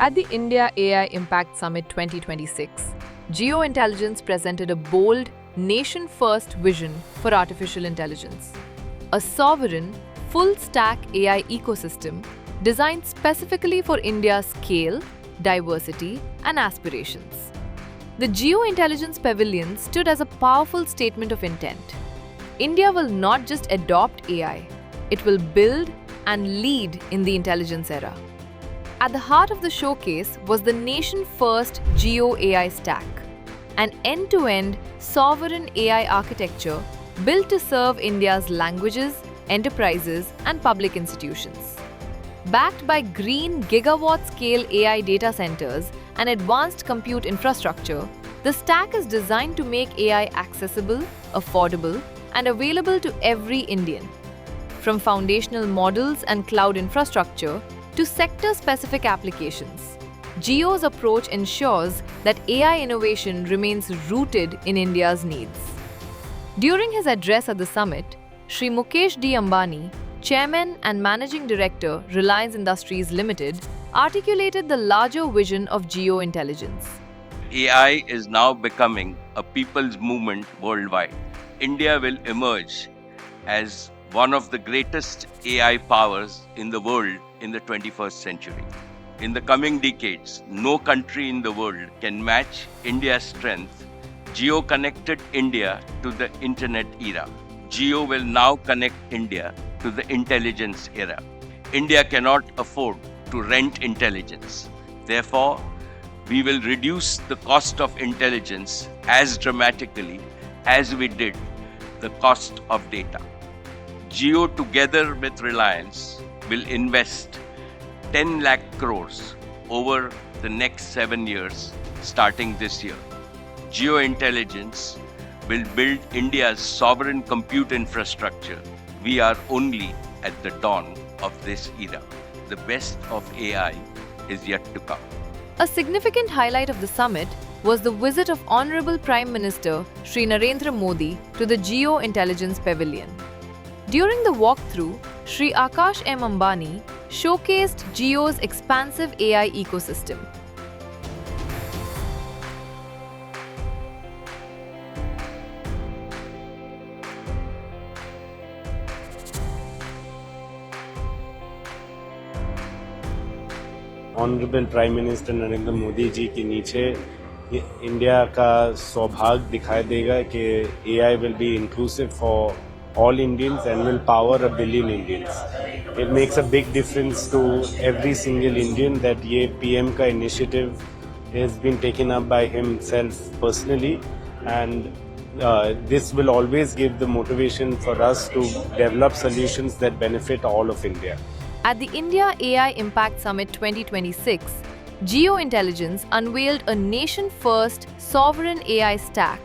At the India AI Impact Summit 2026, Geointelligence presented a bold, nation-first vision for artificial intelligence. A sovereign, full-stack AI ecosystem designed specifically for India's scale, diversity, and aspirations. The Geointelligence Pavilion stood as a powerful statement of intent. India will not just adopt AI, it will build and lead in the intelligence era. At the heart of the showcase was the nation-first Geo AI stack, an end-to-end sovereign AI architecture built to serve India's languages, enterprises, and public institutions. Backed by green gigawatt-scale AI data centers and advanced compute infrastructure, the stack is designed to make AI accessible, affordable, and available to every Indian. From foundational models and cloud infrastructure to sector-specific applications, Geo's approach ensures that AI innovation remains rooted in India's needs. During his address at the summit, Shri Mukesh D. Ambani, Chairman and Managing Director, Reliance Industries Limited, articulated the larger vision of Geointelligence. AI is now becoming a people's movement worldwide. India will emerge as one of the greatest AI powers in the world in the 21st century. In the coming decades, no country in the world can match India's strength. Geo connected India to the internet era. Geo will now connect India to the intelligence era. India cannot afford to rent intelligence. Therefore, we will reduce the cost of intelligence as dramatically as we did the cost of data. Geo, together with Reliance, will invest 10 lakh crores over the next 7 years, starting this year. Geointelligence will build India's sovereign compute infrastructure. We are only at the dawn of this era. The best of AI is yet to come. A significant highlight of the summit was the visit of Honorable Prime Minister Shri Narendra Modi to the Geointelligence Pavilion. During the walkthrough, Shri Akash M. Ambani showcased Geo's expansive AI ecosystem. Honourable prime minister Narendra Modi ji के नीचे India का सौभाग्य दिखाई देगा कि AI will be inclusive for all Indians and will power a billion Indians. It makes a big difference to every single Indian that ये PM का initiative has been taken up by himself personally, and this will always give the motivation for us to develop solutions that benefit all of India. At the India AI Impact Summit 2026, Geointelligence unveiled a nation-first sovereign AI stack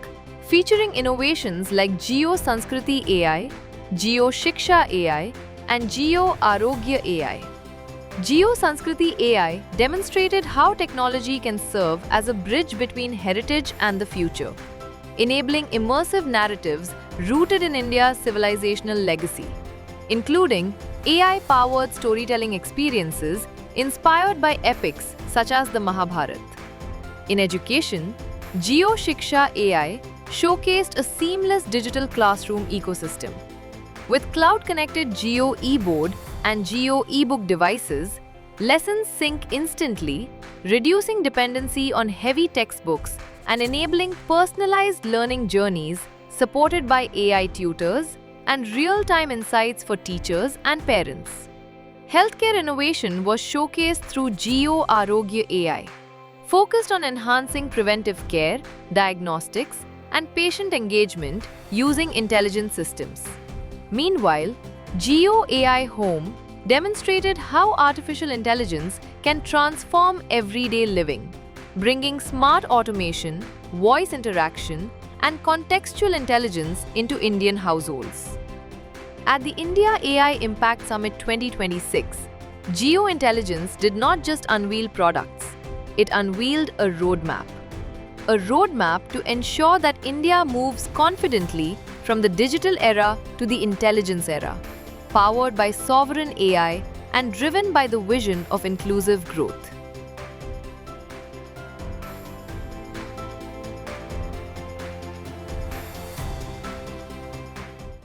featuring innovations like Geo Sanskriti AI, Geo Shiksha AI, and Geo Arogya AI. Geo Sanskriti AI demonstrated how technology can serve as a bridge between heritage and the future, enabling immersive narratives rooted in India's civilizational legacy, including AI-powered storytelling experiences inspired by epics such as the Mahabharata. In education, Geo Shiksha AI showcased a seamless digital classroom ecosystem. With cloud-connected Geo eBoard and Geo eBook devices, lessons sync instantly, reducing dependency on heavy textbooks and enabling personalized learning journeys supported by AI tutors and real-time insights for teachers and parents. Healthcare innovation was showcased through Geo Arogya AI, focused on enhancing preventive care, diagnostics, and patient engagement using intelligent systems. Meanwhile, Geo AI Home demonstrated how artificial intelligence can transform everyday living, bringing smart automation, voice interaction, and contextual intelligence into Indian households. At the India AI Impact Summit 2026, Geointelligence did not just unveil products, it unveiled a roadmap. A roadmap to ensure that India moves confidently from the digital era to the intelligence era, powered by sovereign AI and driven by the vision of inclusive growth.